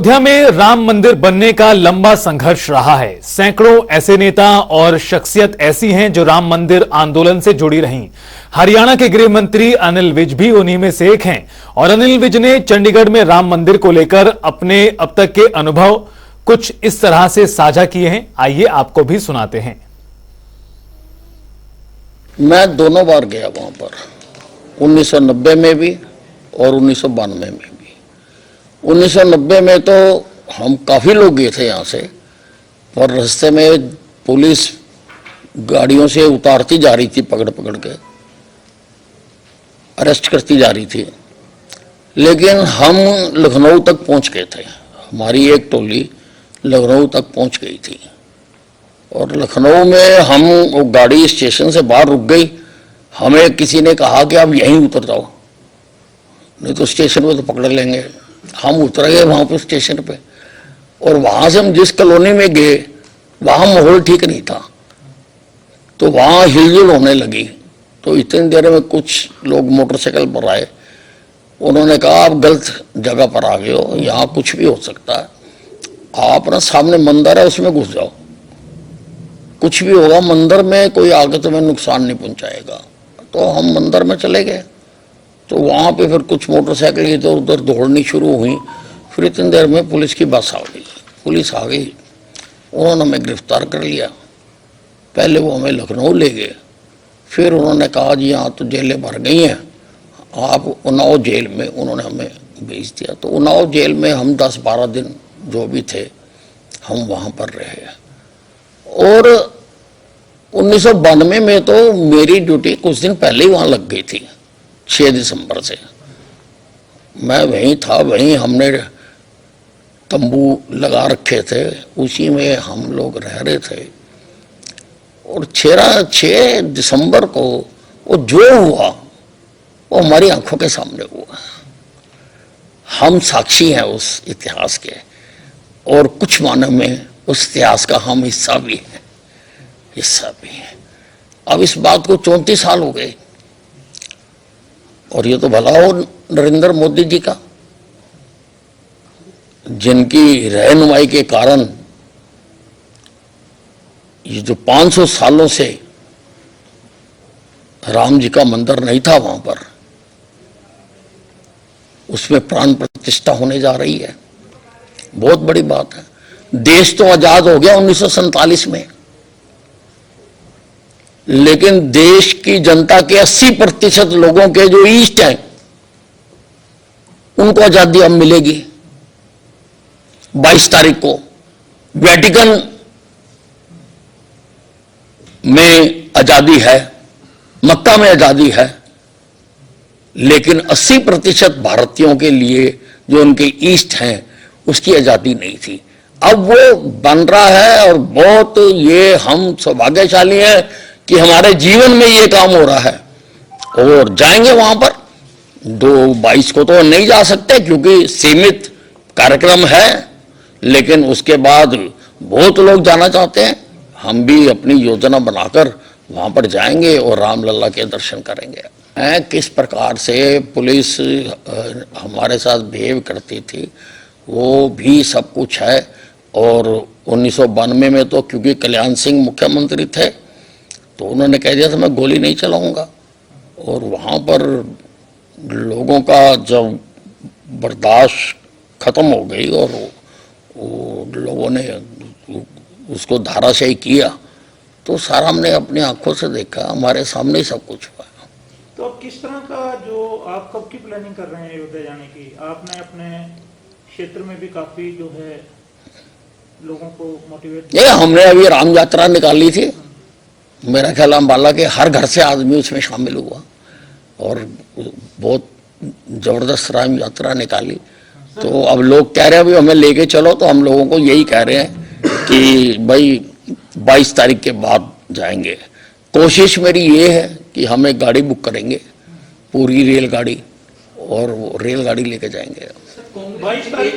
अयोध्या में राम मंदिर बनने का लंबा संघर्ष रहा है। सैकड़ों ऐसे नेता और शख्सियत ऐसी हैं जो राम मंदिर आंदोलन से जुड़ी रहीं। हरियाणा के गृह मंत्री अनिल विज भी उन्हीं में से एक हैं और अनिल विज ने चंडीगढ़ में राम मंदिर को लेकर अपने अब तक के अनुभव कुछ इस तरह से साझा किए हैं। आइए आपको भी सुनाते हैं। मैं दोनों बार गया वहां पर, 1990 में भी और 1992 में भी। 1990 में तो हम काफ़ी लोग गए थे यहाँ से, पर रास्ते में पुलिस गाड़ियों से उतारती जा रही थी, पकड़ पकड़ के अरेस्ट करती जा रही थी। लेकिन हम लखनऊ तक पहुँच गए थे, हमारी एक टोली लखनऊ तक पहुँच गई थी और लखनऊ में हम वो गाड़ी स्टेशन से बाहर रुक गई। हमें किसी ने कहा कि आप यहीं उतर जाओ, नहीं तो स्टेशन पे तो पकड़ लेंगे। हम उतर गए वहाँ पे स्टेशन पे, और वहाँ से हम जिस कॉलोनी में गए वहाँ माहौल ठीक नहीं था, तो वहाँ हिलजुल होने लगी। तो इतनी देर में कुछ लोग मोटरसाइकिल पर आए, उन्होंने कहा आप गलत जगह पर आ गए हो, यहाँ कुछ भी हो सकता है, आप ना सामने मंदिर है उसमें घुस जाओ, कुछ भी होगा मंदिर में, कोई आगे तुम्हें नुकसान नहीं पहुँचाएगा। तो हम मंदिर में चले गए। तो वहाँ पे फिर कुछ मोटरसाइकिल इधर उधर दौड़नी शुरू हुई। फिर इतनी देर में पुलिस की बस आ गई, पुलिस आ गई, उन्होंने हमें गिरफ्तार कर लिया। पहले वो हमें लखनऊ ले गए, फिर उन्होंने कहा जी यहाँ तो जेलें भर गई हैं, आप उन्नाव जेल में, उन्होंने हमें भेज दिया। तो उन्नाव जेल में हम 10-12 दिन जो भी थे हम वहाँ पर रहे। और 1992 में तो मेरी ड्यूटी कुछ दिन पहले ही वहाँ लग गई थी, 6 दिसंबर से मैं वहीं था। वहीं हमने तंबू लगा रखे थे, उसी में हम लोग रह रहे थे। और 6 दिसंबर को वो जो हुआ वो हमारी आंखों के सामने हुआ। हम साक्षी हैं उस इतिहास के, और कुछ मानव में उस इतिहास का हम हिस्सा भी हैं। अब इस बात को 34 साल हो गए, और ये तो भला हो नरेंद्र मोदी जी का, जिनकी रहनुमाई के कारण ये जो 500 सालों से राम जी का मंदिर नहीं था वहां पर, उसमें प्राण प्रतिष्ठा होने जा रही है। बहुत बड़ी बात है। देश तो आजाद हो गया 1947 में, लेकिन देश की जनता के 80% लोगों के जो ईस्ट हैं उनको आजादी अब मिलेगी। 22 तारीख को वेटिकन में आजादी है, मक्का में आजादी है, लेकिन 80% भारतीयों के लिए जो उनके ईस्ट हैं उसकी आजादी नहीं थी। अब वो बन रहा है, और बहुत ये हम सौभाग्यशाली हैं कि हमारे जीवन में ये काम हो रहा है। और जाएंगे वहां पर 22 को तो नहीं जा सकते क्योंकि सीमित कार्यक्रम है, लेकिन उसके बाद बहुत लोग जाना चाहते हैं। हम भी अपनी योजना बनाकर वहां पर जाएंगे और रामलला के दर्शन करेंगे। किस प्रकार से पुलिस हमारे साथ बिहेव करती थी वो भी सब कुछ है। और 1992 में तो क्योंकि कल्याण सिंह मुख्यमंत्री थे तो उन्होंने कह दिया था मैं गोली नहीं चलाऊंगा, और वहाँ पर लोगों का जब बर्दाश्त खत्म हो गई और वो लोगों ने उसको धाराशाही किया, तो सारा हमने अपनी आंखों से देखा, हमारे सामने ही सब कुछ हुआ। तो अब किस तरह का, जो आप कब की प्लानिंग कर रहे हैं अयोध्या जाने की? आपने अपने क्षेत्र में भी काफी जो है लोगों को मोटिवेट, ये हमने अभी राम यात्रा निकाली थी, मेरा ख्याल अम्बाला के हर घर से आदमी उसमें शामिल हुआ और बहुत जबरदस्त राम यात्रा निकाली। तो अब लोग कह रहे हैं अभी हमें लेके चलो, तो हम लोगों को यही कह रहे हैं कि भाई 22 तारीख के बाद जाएंगे। कोशिश मेरी ये है कि हम एक गाड़ी बुक करेंगे, पूरी रेलगाड़ी, और वो रेलगाड़ी लेके जाएंगे। 22 तारीख